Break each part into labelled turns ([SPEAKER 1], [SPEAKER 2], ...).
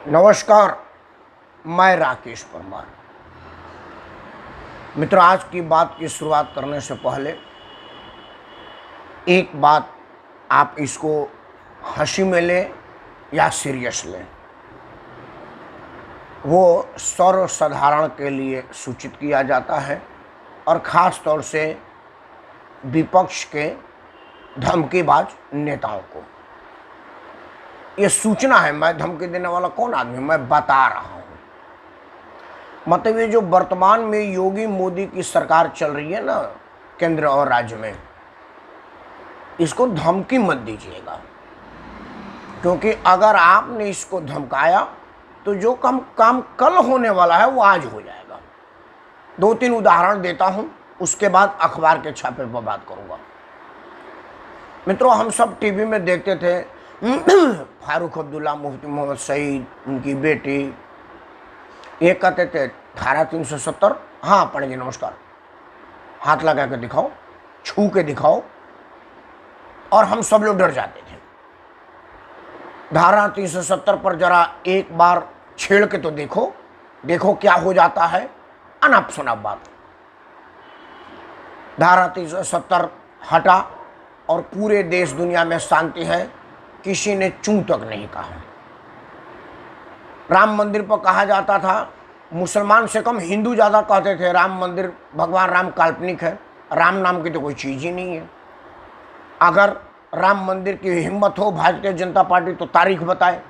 [SPEAKER 1] नमस्कार, मैं राकेश परमार। मित्र, आज की बात की शुरुआत करने से पहले एक बात, आप इसको हंसी में लें या सीरियस लें, वो सर्वसाधारण के लिए सूचित किया जाता है और ख़ास तौर से विपक्ष के धमकीबाज नेताओं को। ये सूचना है, मैं धमकी देने वाला कौन आदमी, मैं बता रहा हूँ। मतलब ये जो वर्तमान में योगी मोदी की सरकार चल रही है ना, केंद्र और राज्य में, इसको धमकी मत दीजिएगा, क्योंकि अगर आपने इसको धमकाया तो जो काम कल होने वाला है वो आज हो जाएगा। 2-3 उदाहरण देता हूँ, उसके बाद अखबार के छापे पर बात करूँगा। मित्रों, हम सब टीवी में देखते थे फारूक अब्दुल्ला, मुफ्ती मोहम्मद सईद, उनकी बेटी, ये कहते थे धारा 370। हाँ पंडित जी नमस्कार, हाथ लगा के दिखाओ, छू के दिखाओ, और हम सब लोग डर जाते थे। धारा 370 पर जरा एक बार छेड़ के तो देखो, देखो क्या हो जाता है। अनप शनप बात। धारा 370 हटा और पूरे देश दुनिया में शांति है, किसी ने चूं तक नहीं कहा। राम मंदिर पर कहा जाता था, मुसलमान से कम हिंदू ज़्यादा कहते थे राम मंदिर, भगवान राम काल्पनिक है, राम नाम की तो कोई चीज़ ही नहीं है। अगर राम मंदिर की हिम्मत हो भारतीय जनता पार्टी तो तारीख बताए,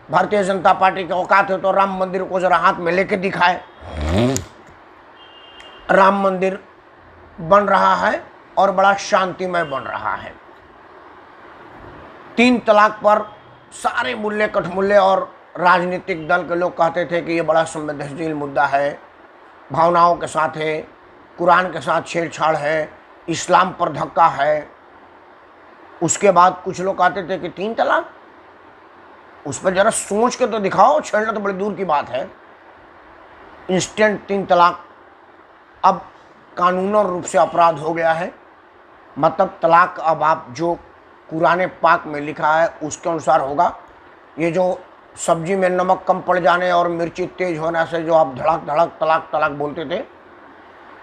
[SPEAKER 1] भारतीय जनता पार्टी के औकात है तो राम मंदिर को जरा हाथ में लेके दिखाए। राम मंदिर बन रहा है और बड़ा शांतिमय बन रहा है। 3 तलाक पर सारे मुल्ले कठमुल्ले और राजनीतिक दल के लोग कहते थे कि ये बड़ा संवेदनशील मुद्दा है, भावनाओं के साथ है, कुरान के साथ छेड़छाड़ है, इस्लाम पर धक्का है। उसके बाद कुछ लोग कहते थे कि 3 तलाक, उस पर ज़रा सोच के तो दिखाओ, छेड़ना तो बड़ी दूर की बात है। इंस्टेंट 3 तलाक अब कानूनन रूप से अपराध हो गया है। मतलब तलाक अब आप जो कुरान पाक में लिखा है उसके अनुसार होगा। ये जो सब्जी में नमक कम पड़ जाने और मिर्ची तेज होने से जो आप धड़क धड़क तलाक तलाक बोलते थे,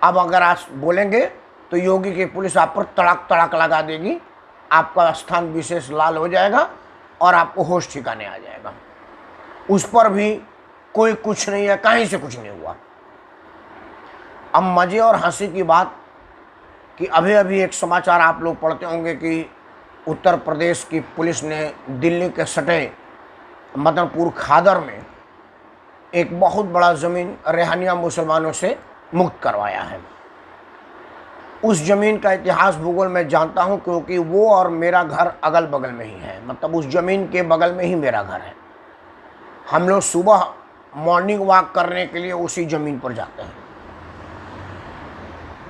[SPEAKER 1] अब अगर आप बोलेंगे तो योगी की पुलिस आप पर तड़ाक तड़ाक लगा देगी, आपका स्थान विशेष लाल हो जाएगा और आपको होश ठिकाने आ जाएगा। उस पर भी कोई कुछ नहीं है, कहीं से कुछ नहीं हुआ। अब मज़े और हंसी की बात कि अभी अभी एक समाचार आप लोग पढ़ते होंगे कि उत्तर प्रदेश की पुलिस ने दिल्ली के सटे मदनपुर खादर में एक बहुत बड़ा ज़मीन रेहानिया मुसलमानों से मुक्त करवाया है। उस ज़मीन का इतिहास भूगोल में जानता हूं, क्योंकि वो और मेरा घर अगल बगल में ही है। मतलब उस ज़मीन के बगल में ही मेरा घर है। हम लोग सुबह मॉर्निंग वॉक करने के लिए उसी ज़मीन पर जाते हैं।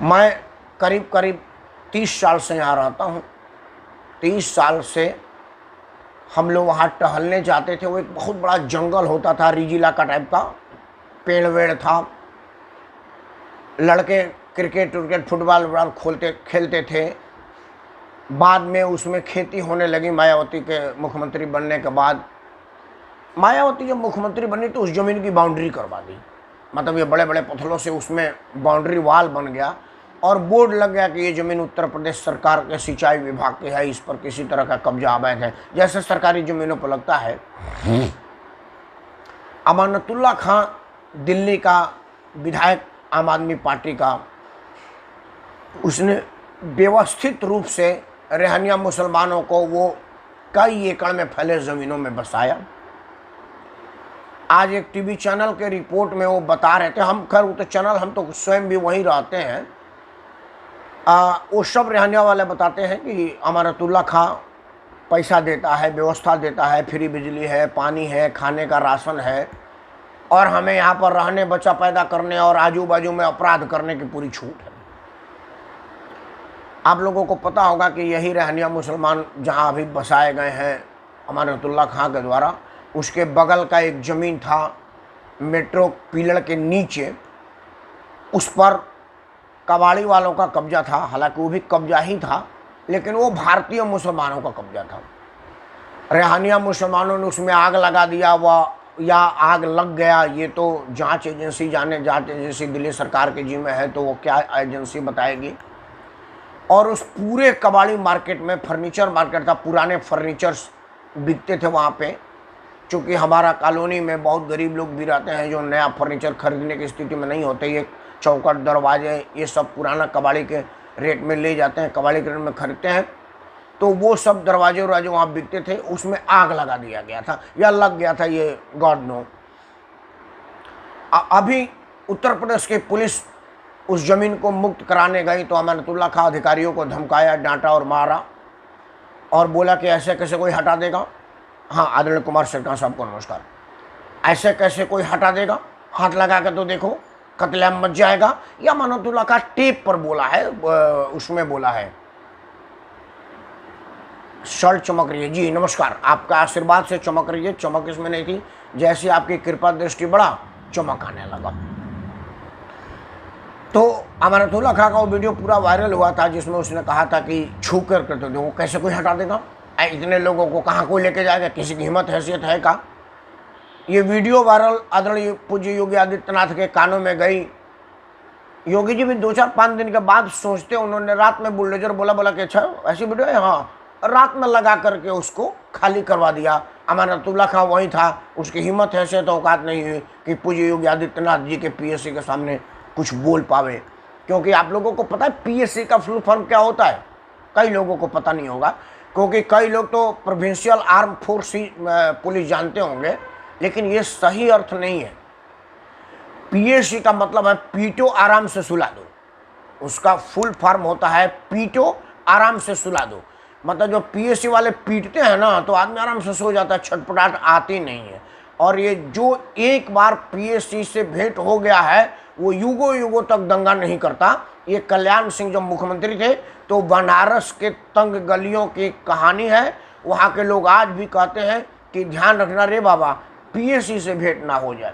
[SPEAKER 1] मैं करीब करीब 30 साल से यहाँ रहता हूँ। 30 साल से हम लोग वहाँ टहलने जाते थे। वो एक बहुत बड़ा जंगल होता था, रिजिला का टाइप का, पेड़ वेड़ था, लड़के क्रिकेट उर्केट फुटबॉल खेलते थे। बाद में उसमें खेती होने लगी मायावती के मुख्यमंत्री बनने के बाद। मायावती जब मुख्यमंत्री बनी तो उस ज़मीन की बाउंड्री करवा दी। मतलब ये बड़े बड़े पत्थरों से उसमें बाउंड्री वाल बन गया और बोर्ड लग गया कि ये ज़मीन उत्तर प्रदेश सरकार के सिंचाई विभाग की है, इस पर किसी तरह का कब्जा अवैध है, जैसे सरकारी ज़मीनों पर लगता है। अमानतुल्लाह खां दिल्ली का विधायक, आम आदमी पार्टी का, उसने व्यवस्थित रूप से रेहानिया मुसलमानों को वो कई एकड़ में फैले ज़मीनों में बसाया। आज एक टीवी चैनल के रिपोर्ट में वो बता रहे थे, हम खैर वो तो चैनल, हम तो स्वयं भी वहीं रहते हैं, वो सब रेहानिया वाले बताते हैं कि अमानतुल्लाह खां पैसा देता है, व्यवस्था देता है, फ्री बिजली है, पानी है, खाने का राशन है, और हमें यहाँ पर रहने, बच्चा पैदा करने और आजू बाजू में अपराध करने की पूरी छूट है। आप लोगों को पता होगा कि यही रेहानिया मुसलमान जहाँ अभी बसाए गए हैं अमानतुल्लाह खां के द्वारा, उसके बगल का एक ज़मीन था मेट्रो पिलर के नीचे, उस पर कबाड़ी वालों का कब्जा था। हालांकि वो भी कब्जा ही था, लेकिन वो भारतीय मुसलमानों का कब्जा था। रेहानिया मुसलमानों ने उसमें आग लगा दिया, वह या आग लग गया, ये तो जांच एजेंसी जाने। जांच एजेंसी दिल्ली सरकार के जिम्मे है, तो वो क्या एजेंसी बताएगी। और उस पूरे कबाड़ी मार्केट में, फर्नीचर मार्केट था, पुराने फर्नीचर्स बिकते थे वहाँ पे। चूँकि हमारा कॉलोनी में बहुत गरीब लोग भी रहते हैं जो नया फर्नीचर खरीदने की स्थिति में नहीं होते। ये चौखट, दरवाजे, ये सब पुराना कबाड़ी के रेट में ले जाते हैं, कबाड़ी के रेट में खरीदते हैं। तो वो सब दरवाजे वरवाजे वहाँ बिकते थे, उसमें आग लगा दिया गया था या लग गया था, ये गॉड नो। अभी उत्तर प्रदेश की पुलिस उस ज़मीन को मुक्त कराने गई तो अमानतुल्लाह खां अधिकारियों को धमकाया, डांटा और मारा और बोला कि ऐसे कैसे कोई हटा देगा। हाँ, आदरणीय कुमार सरकार साहब को नमस्कार। ऐसे कैसे कोई हटा देगा, हाथ लगा के तो देखो, कत्लेआम मच जाएगा। या अमानतुल्लाह खां टेप पर बोला है, उसमें बोला है। शर्ट चमक रही है जी, नमस्कार। आपका आशीर्वाद से चमक रही है, चमक इसमें नहीं थी, जैसी आपकी कृपा दृष्टि बढ़ा चमक आने लगा। तो अमानतुल्लाह खां का वो वीडियो पूरा वायरल हुआ था जिसमें उसने कहा था कि छू कर करते थे, वो कैसे कोई हटा देगा, इतने लोगों को कहाँ कोई लेके जाएगा, किसी की हिम्मत हैसियत है का। ये वीडियो वायरल आदरणीय पूज्य योगी आदित्यनाथ के कानों में गई। योगी जी भी 2-4-5 दिन के बाद सोचते, उन्होंने रात में बुलडोजर बोला कि अच्छा ऐसी वीडियो है, हाँ, रात में लगा करके उसको खाली करवा दिया। अमानतुल्लाह खां वही था, उसकी हिम्मत हैसियत औकात नहीं हुई कि पूज्य योगी आदित्यनाथ जी के पीएससी के सामने कुछ बोल पावे। क्योंकि आप लोगों को पता है पीएससी का फुल फॉर्म क्या होता है, कई लोगों को पता नहीं होगा, क्योंकि कई लोग तो प्रोविंशियल आर्म फोर्स पुलिस जानते होंगे, लेकिन ये सही अर्थ नहीं है। पीएससी का मतलब है पीटो आराम से सुला दो। उसका फुल फॉर्म होता है पीटो आराम से सुला दो। मतलब जो पीएससी वाले पीटते हैं ना, तो आदमी आराम से सो जाता है, छटपटाहट आती नहीं है। और ये जो एक बार पीएससी से भेंट हो गया है, वो युगों युगों तक दंगा नहीं करता। ये कल्याण सिंह जब मुख्यमंत्री थे तो बनारस के तंग गलियों की कहानी है। वहाँ के लोग आज भी कहते हैं कि ध्यान रखना रे बाबा, पीएससी से भेंट ना हो जाए।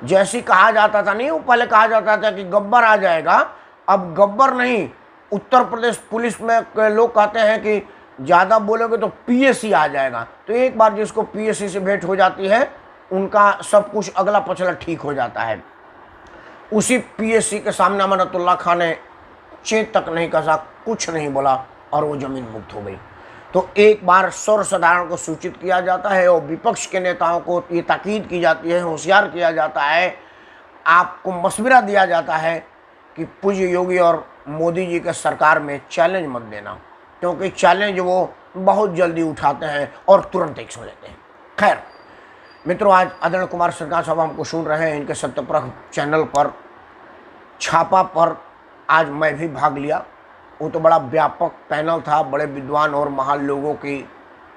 [SPEAKER 1] जैसी कहा जाता था नहीं, वो पहले कहा जाता था कि गब्बर आ जाएगा, अब गब्बर नहीं, उत्तर प्रदेश पुलिस में लोग कहते हैं कि ज़्यादा बोलोगे तो पीएससी आ जाएगा। तो एक बार जिसको पीएससी से भेंट हो जाती है, उनका सब कुछ अगला पछला ठीक हो जाता है। उसी पीएससी के सामने अमानतुल्लाह खां ने चेत तक नहीं कसा, कुछ नहीं बोला और वो ज़मीन मुक्त हो गई। तो एक बार सर्वसाधारण को सूचित किया जाता है और विपक्ष के नेताओं को ये ताकीद की जाती है, होशियार किया जाता है, आपको मशवरा दिया जाता है कि पूज्य योगी और मोदी जी के सरकार में चैलेंज मत देना, क्योंकि चैलेंज वो बहुत जल्दी उठाते हैं और तुरंत एक्शन लेते हैं। खैर मित्रों, आज आदरणीय कुमार सरकार साहब हमको सुन रहे हैं, इनके सत्यप्रभ चैनल पर छापा पर आज मैं भी भाग लिया। वो तो बड़ा व्यापक पैनल था, बड़े विद्वान और महान लोगों की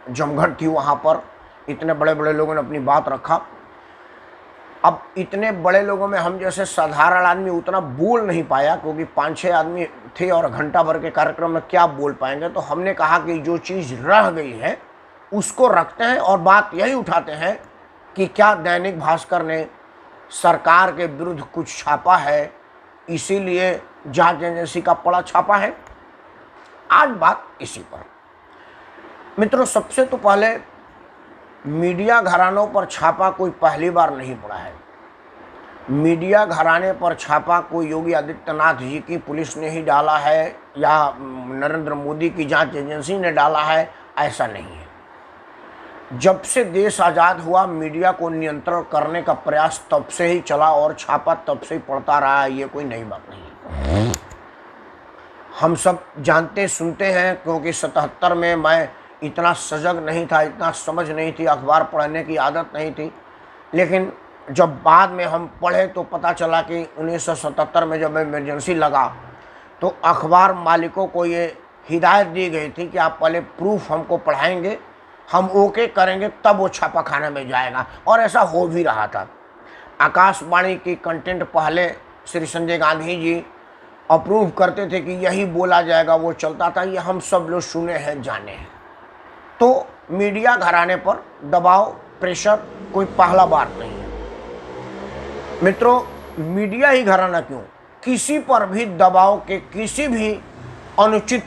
[SPEAKER 1] जमघट थी वहाँ पर। इतने बड़े बड़े लोगों ने अपनी बात रखा। अब इतने बड़े लोगों में हम जैसे साधारण आदमी उतना बोल नहीं पाया, क्योंकि 5-6 आदमी थे और घंटा भर के कार्यक्रम में क्या बोल पाएंगे। तो हमने कहा कि जो चीज़ रह गई है उसको रखते हैं और बात यही उठाते हैं कि क्या दैनिक भास्कर ने सरकार के विरुद्ध कुछ छापा है, इसीलिए जांच एजेंसी का बड़ा छापा है। आज बात इसी पर। मित्रों, सबसे तो पहले मीडिया घरानों पर छापा कोई पहली बार नहीं पड़ा है। मीडिया घराने पर छापा कोई योगी आदित्यनाथ जी की पुलिस ने ही डाला है या नरेंद्र मोदी की जांच एजेंसी ने डाला है, ऐसा नहीं है। जब से देश आज़ाद हुआ, मीडिया को नियंत्रण करने का प्रयास तब से ही चला और छापा तब से ही पड़ता रहा है। ये कोई नई बात नहीं है, हम सब जानते सुनते हैं। क्योंकि 77 में मैं इतना सजग नहीं था, इतना समझ नहीं थी, अखबार पढ़ने की आदत नहीं थी। लेकिन जब बाद में हम पढ़े तो पता चला कि 1977 में जब इमरजेंसी लगा तो अखबार मालिकों को ये हिदायत दी गई थी कि आप पहले प्रूफ हमको पढ़ाएंगे, हम ओके करेंगे, तब वो छापा खाने में जाएगा। और ऐसा हो भी रहा था। आकाशवाणी की कंटेंट पहले श्री संजय गांधी जी अप्रूव करते थे कि यही बोला जाएगा, वो चलता था। ये हम सब लोग सुने हैं, जाने हैं। तो मीडिया घराने पर दबाव, प्रेशर कोई पहला बात नहीं है। मित्रों, मीडिया ही घराना क्यों, किसी पर भी दबाव के किसी भी अनुचित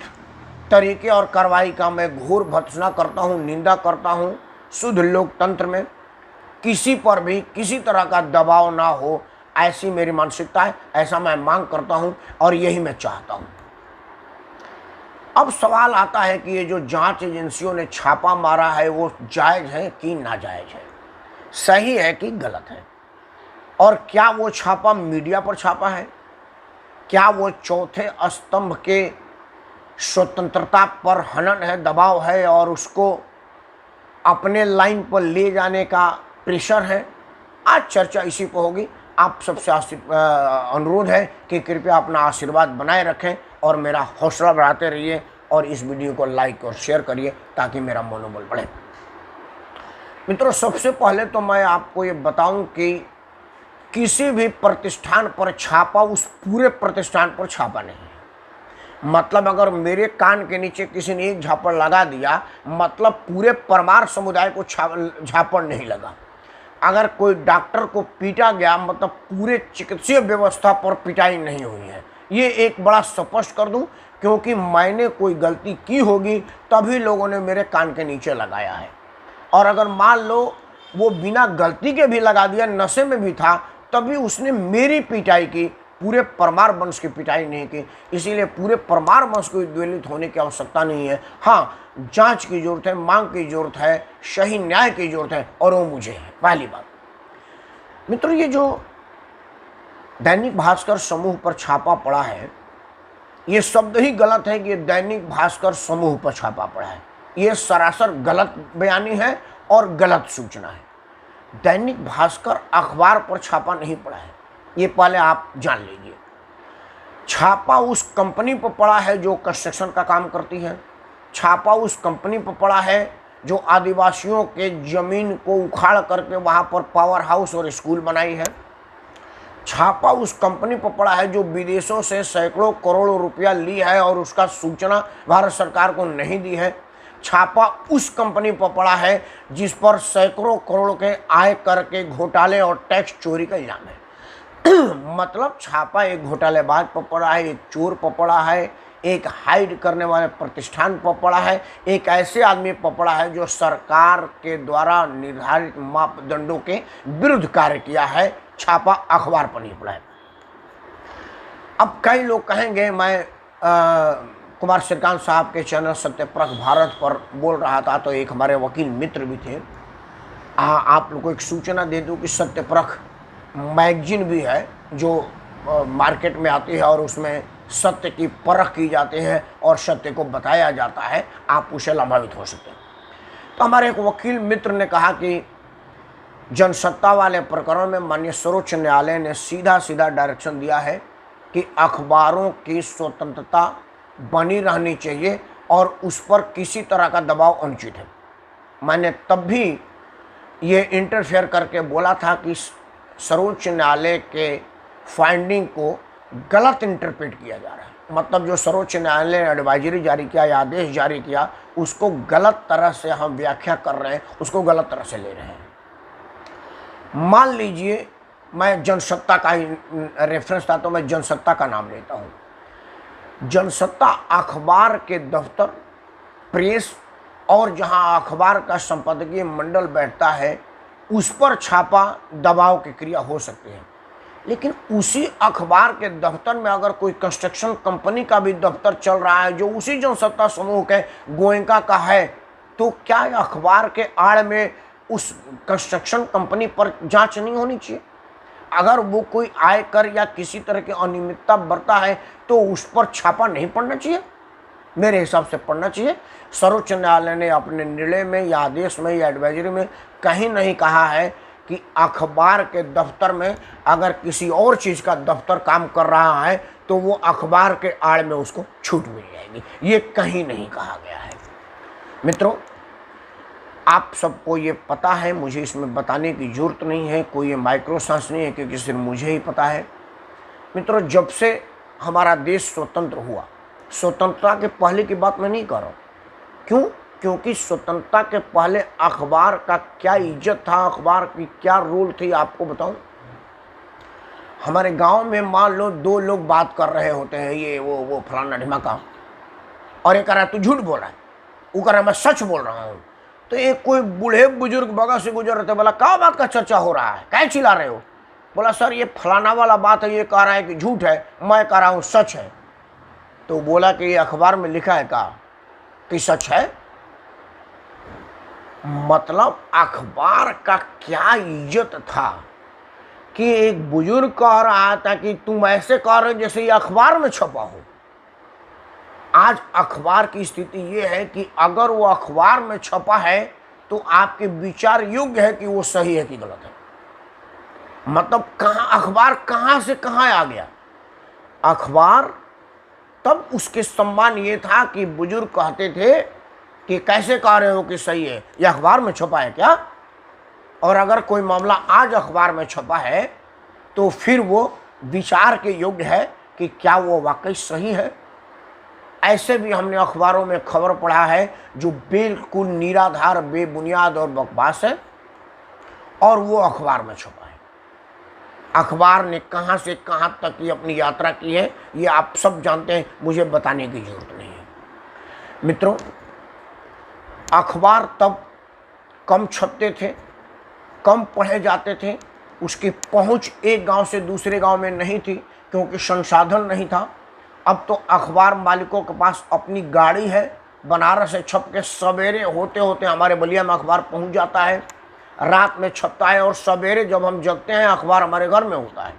[SPEAKER 1] तरीके और कार्रवाई का मैं घोर भर्त्सना करता हूँ, निंदा करता हूँ। शुद्ध लोकतंत्र में किसी पर भी किसी तरह का दबाव ना हो, ऐसी मेरी मानसिकता है, ऐसा मैं मांग करता हूं और यही मैं चाहता हूं। अब सवाल आता है कि ये जो जांच एजेंसियों ने छापा मारा है वो जायज़ है कि नाजायज़ है, सही है कि गलत है, और क्या वो छापा मीडिया पर छापा है? क्या वो चौथे स्तंभ के स्वतंत्रता पर हनन है, दबाव है और उसको अपने लाइन पर ले जाने का प्रेशर है? आज चर्चा इसी पर होगी। आप सबसे अनुरोध है कि कृपया अपना आशीर्वाद बनाए रखें और मेरा हौसला बढ़ाते रहिए और इस वीडियो को लाइक और शेयर करिए ताकि मेरा मनोबल बढ़े। मित्रों, सबसे पहले तो मैं आपको ये बताऊं कि किसी भी प्रतिष्ठान पर छापा उस पूरे प्रतिष्ठान पर छापा नहीं है। मतलब अगर मेरे कान के नीचे किसी ने एक झापड़ लगा दिया, मतलब पूरे परमार समुदाय को झापड़ नहीं लगा। अगर कोई डॉक्टर को पीटा गया, मतलब पूरे चिकित्सीय व्यवस्था पर पिटाई नहीं हुई है। ये एक बड़ा स्पष्ट कर दूं, क्योंकि मैंने कोई गलती की होगी तभी लोगों ने मेरे कान के नीचे लगाया है। और अगर मान लो वो बिना गलती के भी लगा दिया, नशे में भी था, तभी उसने मेरी पिटाई की, पूरे परमार वंश की पिटाई नहीं की। इसीलिए पूरे परमार वंश को द्वेलित होने की आवश्यकता नहीं है। हाँ, जांच की जरूरत है, मांग की जरूरत है, सही न्याय की जरूरत है, और वो मुझे है। पहली बात मित्रों, ये जो दैनिक भास्कर समूह पर छापा पड़ा है, ये शब्द ही गलत है कि ये दैनिक भास्कर समूह पर छापा पड़ा है। ये सरासर गलत बयानी है और गलत सूचना है। दैनिक भास्कर अखबार पर छापा नहीं पड़ा है, ये पहले आप जान लीजिए। छापा उस कंपनी पर पड़ा है जो कंस्ट्रक्शन का काम करती है। छापा उस कंपनी पर पड़ा है जो आदिवासियों के ज़मीन को उखाड़ करके वहाँ पर पावर हाउस और स्कूल बनाई है। छापा उस कंपनी पर पड़ा है जो विदेशों से सैकड़ों करोड़ों रुपया ली है और उसका सूचना भारत सरकार को नहीं दी है। छापा उस कंपनी पर पड़ा है जिस पर सैकड़ों करोड़ के आय कर के घोटाले और टैक्स चोरी का इल्जाम है। मतलब छापा एक घोटालेबाज पर पड़ा है, एक चोर पर पड़ा है, एक हाइड करने वाले प्रतिष्ठान पर पड़ा है, एक ऐसे आदमी पर पड़ा है जो सरकार के द्वारा निर्धारित मापदंडों के विरुद्ध कार्य किया है। छापा अखबार पर नहीं पड़ा है। अब कई लोग कहेंगे, मैं कुमार श्रीकांत साहब के चैनल सत्यप्रख भारत पर बोल रहा था, तो एक हमारे वकील मित्र भी थे। आप लोग को एक सूचना दे दूं कि सत्यप्रख मैगजीन भी है जो मार्केट में आती है और उसमें सत्य की परख की जाती है और सत्य को बताया जाता है। आप उसे लाभान्वित हो सकते हैं। तो हमारे एक वकील मित्र ने कहा कि जनसत्ता वाले प्रकरण में माननीय सर्वोच्च न्यायालय ने सीधा सीधा डायरेक्शन दिया है कि अखबारों की स्वतंत्रता बनी रहनी चाहिए और उस पर किसी तरह का दबाव अनुचित है। मैंने तब भी ये इंटरफेयर करके बोला था कि सर्वोच्च न्यायालय के फाइंडिंग को गलत इंटरप्रेट किया जा रहा है। मतलब जो सर्वोच्च न्यायालय ने एडवाइजरी जारी किया या आदेश जारी किया, उसको गलत तरह से हम व्याख्या कर रहे हैं, उसको गलत तरह से ले रहे हैं। मान लीजिए मैं जनसत्ता का ही रेफरेंस था तो मैं जनसत्ता का नाम लेता हूँ। जनसत्ता अखबार के दफ्तर, प्रेस और जहाँ अखबार का संपादकीय मंडल बैठता है, उस पर छापा दबाव की क्रिया हो सकती है। लेकिन उसी अखबार के दफ्तर में अगर कोई कंस्ट्रक्शन कंपनी का भी दफ्तर चल रहा है जो उसी जनसत्ता समूह के गोयनका का है, तो क्या अखबार के आड़ में उस कंस्ट्रक्शन कंपनी पर जांच नहीं होनी चाहिए? अगर वो कोई आयकर या किसी तरह की अनियमितता बरता है तो उस पर छापा नहीं पड़ना चाहिए? मेरे हिसाब से पड़ना चाहिए। सर्वोच्च न्यायालय ने अपने निर्णय में या आदेश में या एडवाइजरी में कहीं नहीं कहा है कि अखबार के दफ्तर में अगर किसी और चीज़ का दफ्तर काम कर रहा है तो वो अखबार के आड़ में उसको छूट मिल जाएगी। ये कहीं नहीं कहा गया है। मित्रों, आप सबको ये पता है, मुझे इसमें बताने की ज़रूरत नहीं है, कोई ये माइक्रो साइंस नहीं है, क्योंकि सिर्फ मुझे ही पता है। मित्रों, जब से हमारा देश स्वतंत्र हुआ, स्वतंत्रता के पहले की बात मैं नहीं कर रहा हूँ। क्यों? क्योंकि स्वतंत्रता के पहले अखबार का क्या इज्जत था, अखबार की क्या रोल थी, आपको बताऊं। हमारे गांव में मान लो दो लोग बात कर रहे होते हैं, ये वो फलाना ढिमाका, और ये कह रहा है तू झूठ बोल रहा है, वो कह रहा है मैं सच बोल रहा हूँ। तो एक कोई बूढ़े बुजुर्ग बगल से गुजर रहे थे, बोला क्या बात का चर्चा हो रहा है, क्या चिल्ला रहे हो? बोला सर ये फलाना वाला बात है, ये कह रहा है कि झूठ है, मैं कह रहा हूँ सच है। तो बोला कि ये अखबार में लिखा है का कि सच है। मतलब अखबार का क्या इज्जत था कि एक बुजुर्ग कह रहा था कि तुम ऐसे कह रहे हो जैसे ये अखबार में छपा हो। आज अखबार की स्थिति ये है कि अगर वो अखबार में छपा है तो आपके विचार योग्य है कि वो सही है कि गलत है। मतलब कहाँ अखबार कहाँ से कहाँ आ गया। अखबार तब उसके सम्मान ये था कि बुजुर्ग कहते थे कि कैसे कह रहे हो कि सही है, ये अखबार में छपा है क्या? और अगर कोई मामला आज अखबार में छपा है तो फिर वो विचार के योग्य है कि क्या वो वाकई सही है। ऐसे भी हमने अखबारों में खबर पढ़ा है जो बिल्कुल निराधार, बेबुनियाद और बकवास है, और वो अखबार में छपा है। अखबार ने कहाँ से कहाँ तक की अपनी यात्रा की है ये आप सब जानते हैं, मुझे बताने की जरूरत नहीं है। मित्रों, अखबार तब कम छपते थे, कम पढ़े जाते थे, उसकी पहुंच एक गांव से दूसरे गांव में नहीं थी क्योंकि संसाधन नहीं था। अब तो अखबार मालिकों के पास अपनी गाड़ी है, बनारस से छप के सवेरे होते होते हमारे बलिया में अखबार पहुंच जाता है, रात में छपता है और सवेरे जब हम जगते हैं अखबार हमारे घर में होता है।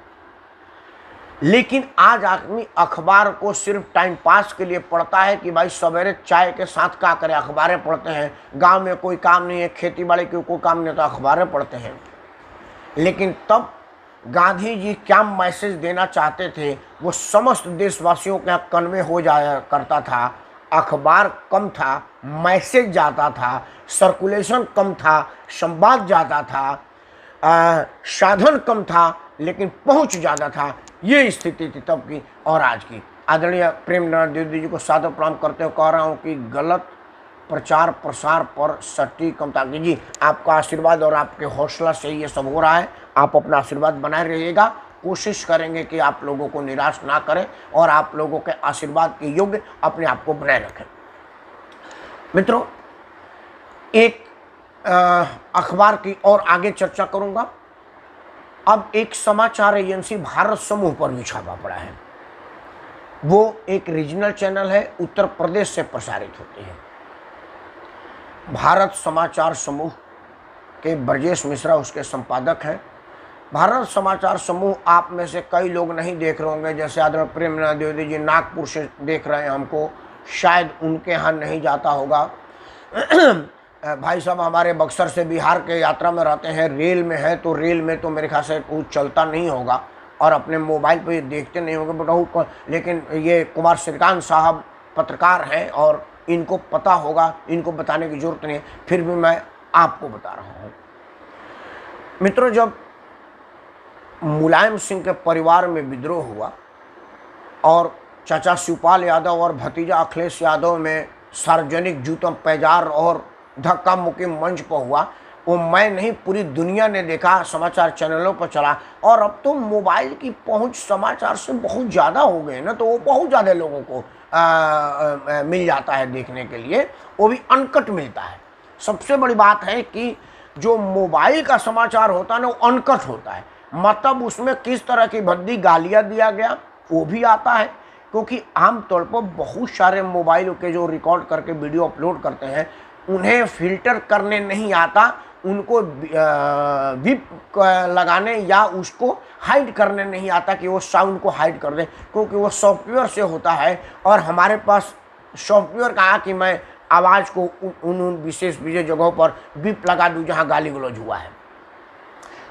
[SPEAKER 1] लेकिन आज आदमी अखबार को सिर्फ टाइम पास के लिए पढ़ता है कि भाई सवेरे चाय के साथ क्या करें, अखबारें पढ़ते हैं। गांव में कोई काम नहीं है, खेती बाड़ी की कोई काम नहीं है तो अखबारें पढ़ते हैं। लेकिन तब गांधी जी क्या मैसेज देना चाहते थे वो समस्त देशवासियों के यहाँ कन्वे हो जाया करता था। अखबार कम था, मैसेज जाता था, सर्कुलेशन कम था, संवाद जाता था, साधन कम था लेकिन पहुंच ज़्यादा था। ये स्थिति थी तब की और आज की। आदरणीय प्रेमनाथ द्विवेदी जी को सादर प्रणाम करते हुए कह रहा हूँ कि गलत प्रचार प्रसार पर सटीक कमता कीजिए। आपका आशीर्वाद और आपके हौसला से ये सब हो रहा है। आप अपना आशीर्वाद बनाए रहिएगा। कोशिश करेंगे कि आप लोगों को निराश ना करें और आप लोगों के आशीर्वाद के योग्य अपने आप को बनाए रखें। मित्रों, एक अखबार की और आगे चर्चा करूंगा। अब एक समाचार एजेंसी भारत समूह पर भी छापा पड़ा है। वो एक रीजनल चैनल है, उत्तर प्रदेश से प्रसारित होती है। भारत समाचार समूह के ब्रजेश मिश्रा उसके संपादक हैं। भारत समाचार समूह आप में से कई लोग नहीं देख रहे होंगे, जैसे आदरणीय प्रेमनाथ द्विवेदी जी नागपुर से देख रहे हैं हमको, शायद उनके यहाँ नहीं जाता होगा। भाई साहब हमारे बक्सर से बिहार के यात्रा में रहते हैं, रेल में है तो रेल में तो मेरे ख्याल से वो चलता नहीं होगा और अपने मोबाइल पे देखते नहीं होंगे बहुत। लेकिन ये कुमार श्रीकांत साहब पत्रकार हैं और इनको पता होगा, इनको बताने की जरूरत नहीं है, फिर भी मैं आपको बता रहा हूँ। मित्रों, जब मुलायम सिंह के परिवार में विद्रोह हुआ और चाचा शिवपाल यादव और भतीजा अखिलेश यादव में सार्वजनिक जूतम पैजार और धक्का मुक्की मंच पर हुआ, वो मैं नहीं पूरी दुनिया ने देखा, समाचार चैनलों पर चला। और अब तो मोबाइल की पहुंच समाचार से बहुत ज़्यादा हो गए ना, तो वो बहुत ज़्यादा लोगों को मिल जाता है देखने के लिए, वो भी अनकट मिलता है। सबसे बड़ी बात है कि जो मोबाइल का समाचार होता है ना वो अनकट होता है, मतलब उसमें किस तरह की भद्दी गालियाँ दिया गया वो भी आता है। क्योंकि आमतौर पर बहुत सारे मोबाइल के जो रिकॉर्ड करके वीडियो अपलोड करते हैं उन्हें फिल्टर करने नहीं आता, उनको बिप लगाने या उसको हाइड करने नहीं आता कि वो साउंड को हाइड कर दे, क्योंकि वो सॉफ्टवेयर से होता है। और हमारे पास सॉफ्टवेयर कहा कि मैं आवाज़ को उन विशेष जगहों पर बिप लगा दूँ जहाँ गाली गलौज हुआ है।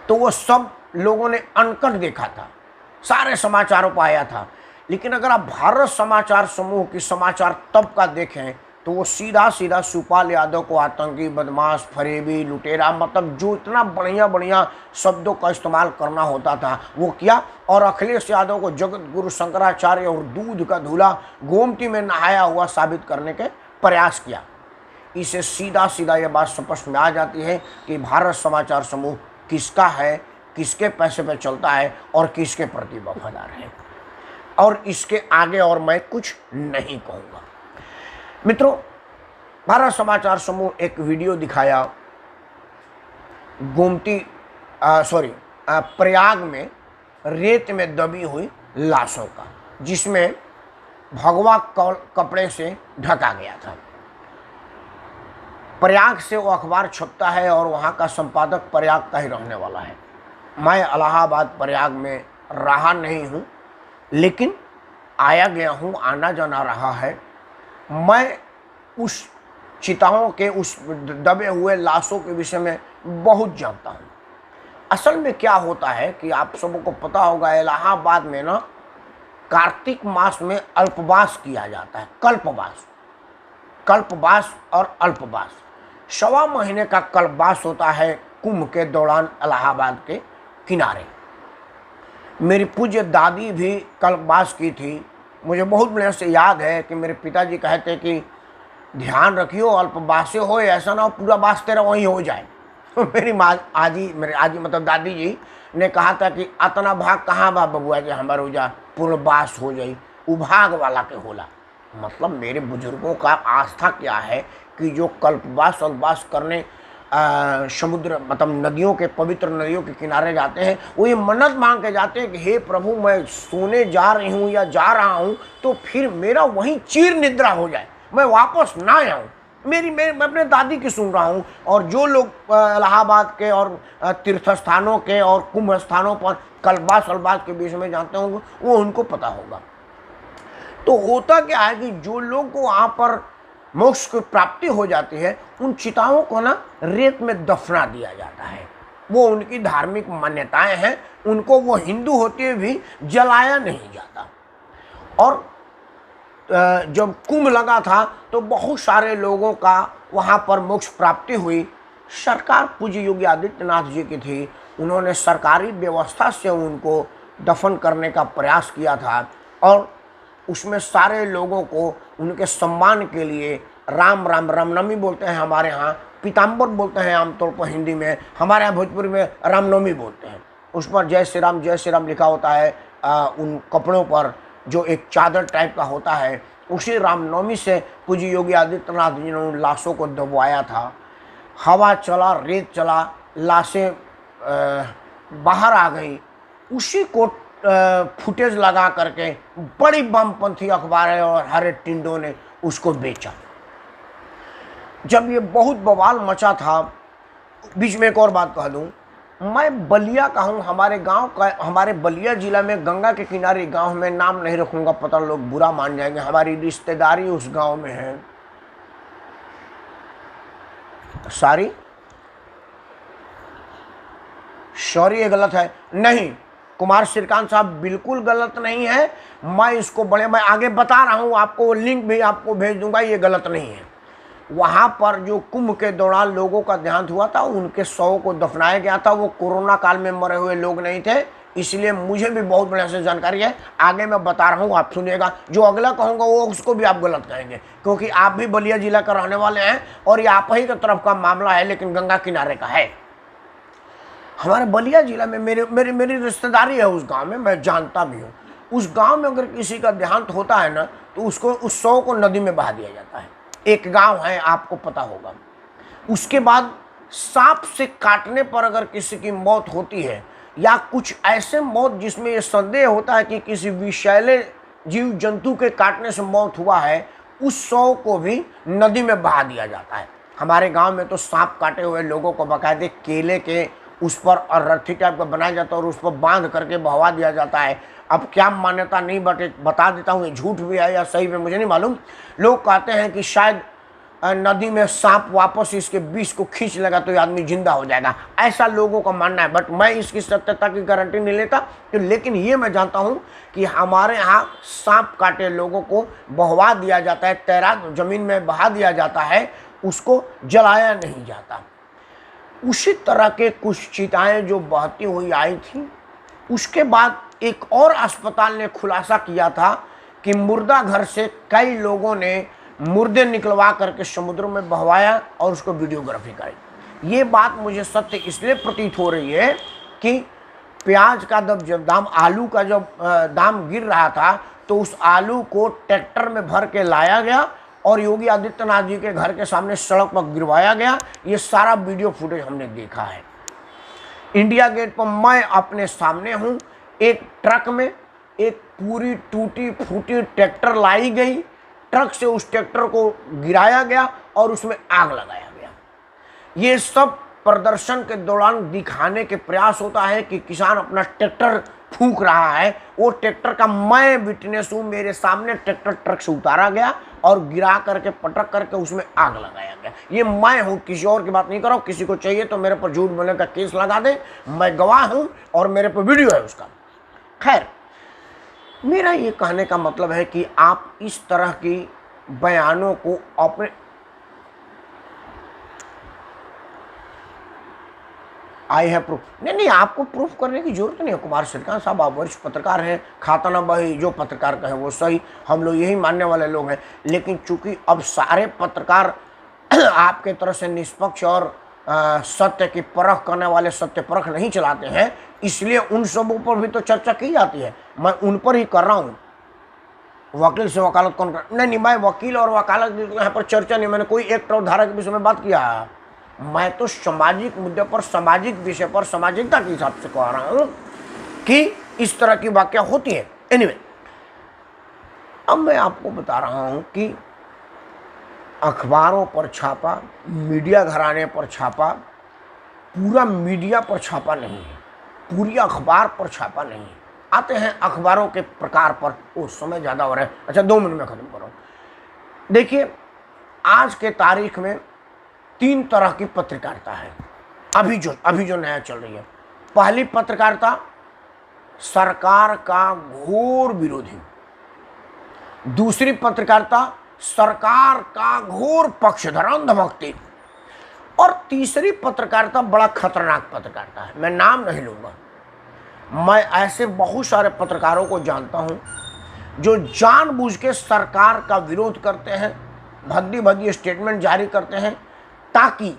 [SPEAKER 1] तो वो सब लोगों ने अनकट देखा था, सारे समाचारों पर आया था। लेकिन अगर आप भारत समाचार समूह की समाचार तब का देखें तो वो सीधा सीधा शिवपाल यादव को आतंकी, बदमाश, फरेबी, लुटेरा, मतलब जो इतना बढ़िया बढ़िया शब्दों का इस्तेमाल करना होता था वो किया। और अखिलेश यादव को जगत गुरु शंकराचार्य और दूध का धूला गोमती में नहाया हुआ साबित करने के प्रयास किया। इसे सीधा सीधा ये बात स्पष्ट में आ जाती है कि भारत समाचार समूह किसका है, किसके पैसे पे चलता है और किसके प्रति वफादार है। और इसके आगे और मैं कुछ नहीं कहूँगा। मित्रों, भारत समाचार समूह एक वीडियो दिखाया प्रयाग में रेत में दबी हुई लाशों का, जिसमें भगवा कपड़े से ढका गया था। प्रयाग से वो अखबार छपता है और वहाँ का संपादक प्रयाग का ही रहने वाला है। मैं इलाहाबाद प्रयाग में रहा नहीं हूँ, लेकिन आया गया हूँ, आना जाना रहा है। मैं उस चिताओं के, उस दबे हुए लाशों के विषय में बहुत जानता हूँ। असल में क्या होता है कि आप सबको पता होगा, इलाहाबाद में ना कार्तिक मास में अल्पवास किया जाता है। कल्पवास और अल्पवास, 1.25 महीने का कल्पवास होता है कुंभ के दौरान इलाहाबाद के किनारे। मेरी पूज्य दादी भी कल्पवास की थी। मुझे बहुत बढ़िया से याद है कि मेरे पिताजी कहते कि ध्यान रखियो, अल्पवासे हो, ऐसा ना हो पूरा वास तेरा वहीं हो जाए। मेरी आजी मतलब दादी जी ने कहा था कि अतना भाग कहाँ बा बबुआ जी, हमारे उजा पूर्ण वास हो जाई, उभाग वाला के होला। मतलब मेरे बुजुर्गों का आस्था क्या है कि जो कल्पवास और वास करने समुद्र मतलब नदियों के, पवित्र नदियों के किनारे जाते हैं, वो ये मन्नत मांग के जाते हैं कि हे प्रभु, मैं सोने जा रही हूँ या जा रहा हूँ तो फिर मेरा वहीं चीर निद्रा हो जाए, मैं वापस ना आऊँ। मैं अपने दादी की सुन रहा हूँ। और जो लोग इलाहाबाद के और तीर्थ स्थानों के और कुंभ स्थानों पर कल्पवास अल्पवास के बीच में जानते होंगे, वो उनको पता होगा। तो होता क्या है कि जो लोग को वहाँ पर मोक्ष की प्राप्ति हो जाती है, उन चिताओं को ना रेत में दफना दिया जाता है। वो उनकी धार्मिक मान्यताएं हैं, उनको वो हिंदू होते हुए भी जलाया नहीं जाता। और जब कुंभ लगा था तो बहुत सारे लोगों का वहाँ पर मोक्ष प्राप्ति हुई। सरकार पूज्य योगी आदित्यनाथ जी की थी, उन्होंने सरकारी व्यवस्था से उनको दफन करने का प्रयास किया था और उसमें सारे लोगों को उनके सम्मान के लिए राम राम, रामनवमी बोलते हैं हमारे यहाँ, पीताम्बर बोलते हैं आमतौर पर हिंदी में, हमारे यहाँ भोजपुरी में रामनवमी बोलते हैं। उस पर जय श्री राम लिखा होता है। उन कपड़ों पर जो एक चादर टाइप का होता है, उसी रामनवमी से पूज्य योगी आदित्यनाथ जी ने उन लाशों को दबवाया था। हवा चला, रेत चला, लाशें बाहर आ गई। उसी को फुटेज लगा करके बड़ी वामपंथी अखबार और हरे टिंडों ने उसको बेचा। जब ये बहुत बवाल मचा था, बीच में एक और बात कह दूं, मैं बलिया का हूँ, हमारे गांव का, हमारे बलिया जिला में गंगा के किनारे गांव में, नाम नहीं रखूंगा, पता लोग बुरा मान जाएंगे, हमारी रिश्तेदारी उस गांव में है। सॉरी ये गलत है, नहीं कुमार श्रीकांत साहब बिल्कुल गलत नहीं है। मैं आगे बता रहा हूँ आपको, लिंक भी आपको भेज दूंगा, ये गलत नहीं है। वहाँ पर जो कुंभ के दौरान लोगों का देहांत हुआ था, उनके शव को दफनाया गया था। वो कोरोना काल में मरे हुए लोग नहीं थे, इसलिए मुझे भी बहुत बढ़िया से जानकारी है। आगे मैं बता रहा हूँ, आप सुनिएगा। जो अगला कहूँगा वो उसको भी आप गलत कहेंगे, क्योंकि आप भी बलिया जिला का रहने वाले हैं और ये आप ही की तरफ का मामला है, लेकिन गंगा किनारे का है। हमारे बलिया जिला में मेरी रिश्तेदारी है उस गांव में, मैं जानता भी हूँ। उस गांव में अगर किसी का देहांत होता है ना, तो उसको, उस शव को नदी में बहा दिया जाता है। एक गांव है, आपको पता होगा। उसके बाद सांप से काटने पर अगर किसी की मौत होती है, या कुछ ऐसे मौत जिसमें ये संदेह होता है कि किसी विषैले जीव जंतु के काटने से मौत हुआ है, उस शव को भी नदी में बहा दिया जाता है। हमारे गांव में तो सांप काटे हुए लोगों को बाकायदे केले के उस पर अरथी टाइप का बनाया जाता है और उस पर बांध करके बहवा दिया जाता है। अब क्या मान्यता नहीं बता देता हूँ, ये झूठ भी है या सही में मुझे नहीं मालूम। लोग कहते हैं कि शायद नदी में सांप वापस इसके विष को खींच लेगा तो ये आदमी जिंदा हो जाएगा, ऐसा लोगों का मानना है। बट मैं इसकी सत्यता की गारंटी नहीं लेता, तो लेकिन ये मैं जानता हूँ कि हमारे यहाँ सांप काटे लोगों को बहवा दिया जाता है, तैराक जमीन में बहा दिया जाता है, उसको जलाया नहीं जाता। उसी तरह के कुछ चिताएं जो बहती हुई आई थी। उसके बाद एक और अस्पताल ने खुलासा किया था कि मुर्दा घर से कई लोगों ने मुर्दे निकलवा करके समुद्र में बहवाया और उसको वीडियोग्राफी करी। ये बात मुझे सत्य इसलिए प्रतीत हो रही है कि प्याज का जब दाम, आलू का जब दाम गिर रहा था, तो उस आलू को ट्रैक्टर में भर के लाया गया और योगी आदित्यनाथ जी के घर के सामने सड़क पर गिरवाया गया। ये सारा वीडियो फुटेज हमने देखा है। इंडिया गेट पर मैं अपने सामने हूं, एक ट्रक में एक पूरी टूटी फूटी ट्रैक्टर लाई गई, ट्रक से उस ट्रैक्टर को गिराया गया और उसमें आग लगाया गया। ये सब प्रदर्शन के दौरान दिखाने के प्रयास होता है कि किसान अपना ट्रैक्टर फूंक रहा है। वो ट्रैक्टर का मैं विटनेस हूं, मेरे सामने ट्रैक्टर ट्रक से उतारा गया और गिरा करके पटक करके उसमें आग लगाया गया। ये मैं हूं, किसी और की बात नहीं कर रहा हूं। किसी को चाहिए तो मेरे पर झूठ बोलने का केस लगा दे, मैं गवाह हूं और मेरे पर वीडियो है उसका। खैर, मेरा ये कहने का मतलब है कि आप इस तरह की बयानों को अपने आई है प्रूफ नहीं, आपको प्रूफ करने की जरूरत नहीं है। कुमार श्रीकांत साहब, आप वरिष्ठ पत्रकार हैं, खाता ना बही, जो पत्रकार का है वो सही, हम लोग यही मानने वाले लोग हैं। लेकिन चूंकि अब सारे पत्रकार आपके तरह से निष्पक्ष और सत्य की परख करने वाले सत्य परख नहीं चलाते हैं, इसलिए उन सबों पर भी तो चर्चा की जाती है। मैं उन पर ही कर रहा हूँ। वकील से वकालत कौन कर? नहीं, मैं वकील और वकालत यहाँ पर चर्चा नहीं, मैंने कोई एक्ट और धारा के विषय में बात किया है। मैं तो सामाजिक मुद्दे पर, सामाजिक विषय पर, सामाजिकता के हिसाब से कह रहा हूं कि इस तरह की वाकया होती है। एनीवे, अब मैं आपको बता रहा हूं कि अखबारों पर छापा, मीडिया घराने पर छापा, पूरा मीडिया पर छापा नहीं है, पूरी अखबार पर छापा नहीं है। आते हैं अखबारों के प्रकार पर। उस समय ज़्यादा हो रहा है, अच्छा 2 मिनट में ख़त्म करो। देखिए, आज के तारीख में 3 तरह की पत्रकारिता है अभी जो नया चल रही है। पहली पत्रकारिता सरकार का घोर विरोधी, दूसरी पत्रकारिता सरकार का घोर पक्षधर, अंधभक्ति, और तीसरी पत्रकारिता बड़ा खतरनाक पत्रकारिता है। मैं नाम नहीं लूँगा। मैं ऐसे बहुत सारे पत्रकारों को जानता हूँ जो जानबूझ के सरकार का विरोध करते हैं, भद्दी भद्दी स्टेटमेंट जारी करते हैं, ताकि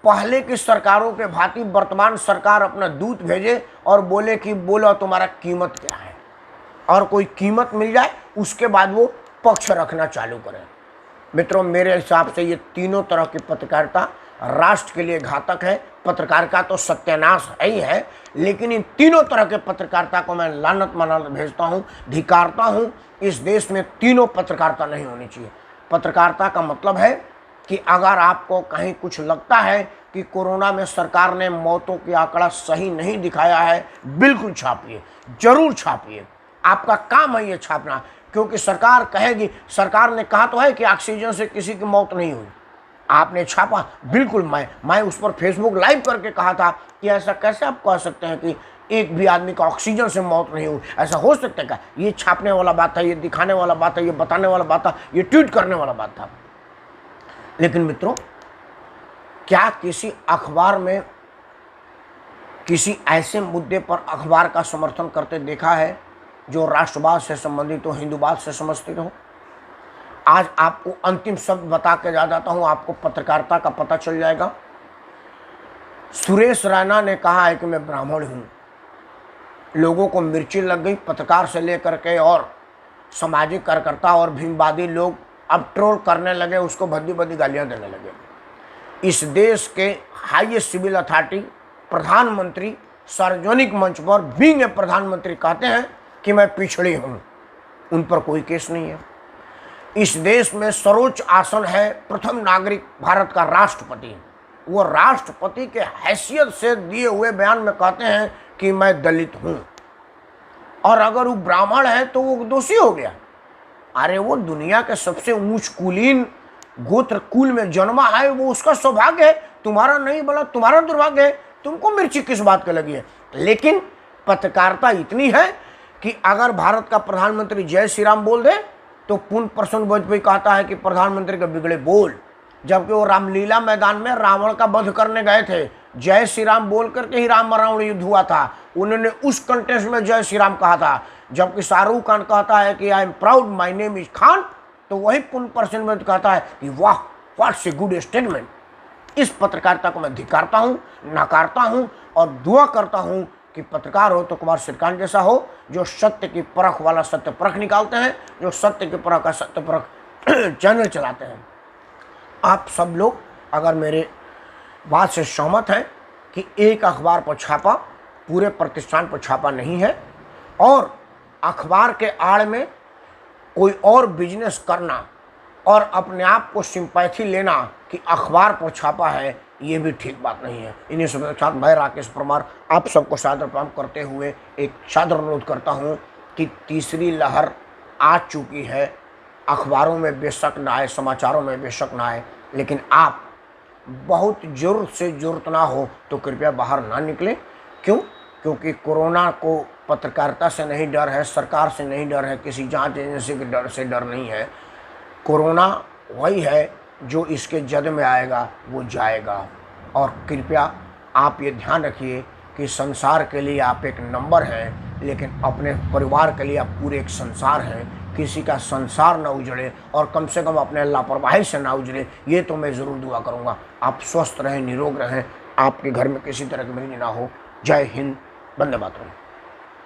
[SPEAKER 1] पहले की सरकारों के भांति वर्तमान सरकार अपना दूत भेजे और बोले कि बोलो तुम्हारा कीमत क्या है, और कोई कीमत मिल जाए उसके बाद वो पक्ष रखना चालू करें। मित्रों, मेरे हिसाब से ये तीनों तरह की पत्रकारिता राष्ट्र के लिए घातक है। पत्रकार का तो सत्यानाश है ही है, लेकिन इन तीनों तरह के पत्रकारिता को मैं लानत मनानत भेजता हूँ, धिक्कारता हूँ। इस देश में तीनों पत्रकारिता नहीं होनी चाहिए। पत्रकारिता का मतलब है कि अगर आपको कहीं कुछ लगता है कि कोरोना में सरकार ने मौतों की आंकड़ा सही नहीं दिखाया है, बिल्कुल छापिए, जरूर छापिए। आपका काम है ये छापना, क्योंकि सरकार कहेगी, सरकार ने कहा तो है कि ऑक्सीजन से किसी की मौत नहीं हुई, आपने छापा। बिल्कुल, मैं उस पर फेसबुक लाइव करके कहा था कि ऐसा कैसे आप कह सकते हैं कि एक भी आदमी का ऑक्सीजन से मौत नहीं हुई, ऐसा हो सकता है क्या? ये छापने वाला बात था, ये दिखाने वाला बात था, ये बताने वाला बात था, ये ट्वीट करने वाला बात था। लेकिन मित्रों, क्या किसी अखबार में किसी ऐसे मुद्दे पर अखबार का समर्थन करते देखा है जो राष्ट्रवाद से संबंधित हो, हिंदूवाद से समस्थित हो? आज आपको अंतिम शब्द बता के जा जाता हूं, आपको पत्रकारिता का पता चल जाएगा। सुरेश रैना ने कहा है कि मैं ब्राह्मण हूं। लोगों को मिर्ची लग गई, पत्रकार से लेकर के और सामाजिक कार्यकर्ता और भीमवादी लोग अब ट्रोल करने लगे, उसको भद्दी भद्दी गालियां देने लगे। इस देश के हाईएस्ट सिविल अथॉरिटी प्रधानमंत्री सार्वजनिक मंच पर बीइंग ए प्रधानमंत्री कहते हैं कि मैं पिछड़ी हूं। उन पर कोई केस नहीं है। इस देश में सर्वोच्च आसन है प्रथम नागरिक भारत का राष्ट्रपति। वो राष्ट्रपति के हैसियत से दिए हुए बयान में कहते हैं कि मैं दलित हूं, और अगर वो ब्राह्मण है तो वो दोषी हो गया। अरे वो दुनिया के सबसे ऊंच कुलीन गोत्र कुल में जन्मा है, वो उसका सौभाग्य है, तुम्हारा नहीं बोला, तुम्हारा दुर्भाग्य है। तुमको मिर्ची किस बात की लगी है? लेकिन पत्रकारिता इतनी है कि अगर भारत का प्रधानमंत्री जय श्री राम बोल दे तो पूर्ण प्रसन्न वाजपेयी कहता है कि प्रधानमंत्री के बिगड़े बोल, जबकि वो रामलीला मैदान में रावण का वध करने गए थे। जय श्री राम बोल करके ही राम रावण युद्ध हुआ था। उन्होंने उस कंटेस्ट में जय श्री राम कहा था, जबकि शाहरुख खान कहता है कि I am proud my name is Khan, तो वही पूर्ण प्रसन्न कहता है कि वाह व्हाट्स ए गुड स्टेटमेंट। इस पत्रकारिता को मैं धिक्कारता हूँ, नकारता हूँ और दुआ करता हूँ कि पत्रकार हो तो कुमार श्रीकांत जैसा हो, जो सत्य की परख वाला सत्य परख निकालते हैं, जो सत्य की परख का सत्य परख चैनल चलाते हैं। आप सब लोग अगर मेरे बात से सहमत हैं कि एक अखबार पर छापा पूरे प्रतिष्ठान पर छापा नहीं है और अखबार के आड़ में कोई और बिजनेस करना और अपने आप को सिंपैथी लेना कि अखबार पर छापा है, ये भी ठीक बात नहीं है। इन्हीं सब के साथ मैं राकेश परमार आप सबको सादर प्रणाम करते हुए एक सादर अनुरोध करता हूँ कि तीसरी लहर आ चुकी है। अखबारों में बेशक ना आए, समाचारों में बेशक ना आए, लेकिन आप बहुत ज़रूरत से ज़रूरत ना हो तो कृपया बाहर ना निकलें। क्यों? क्योंकि कोरोना को पत्रकारिता से नहीं डर है, सरकार से नहीं डर है, किसी जांच एजेंसी के डर से डर नहीं है। कोरोना वही है जो इसके जद में आएगा वो जाएगा। और कृपया आप ये ध्यान रखिए कि संसार के लिए आप एक नंबर हैं, लेकिन अपने परिवार के लिए आप पूरे एक संसार हैं। किसी का संसार ना उजड़े और कम से कम अपने लापरवाही से ना उजड़े, ये तो मैं ज़रूर दुआ करूँगा। आप स्वस्थ रहें, निरोग रहें, आपके घर में किसी तरह की मरीज ना हो। जय हिंद, वंदे मातरम।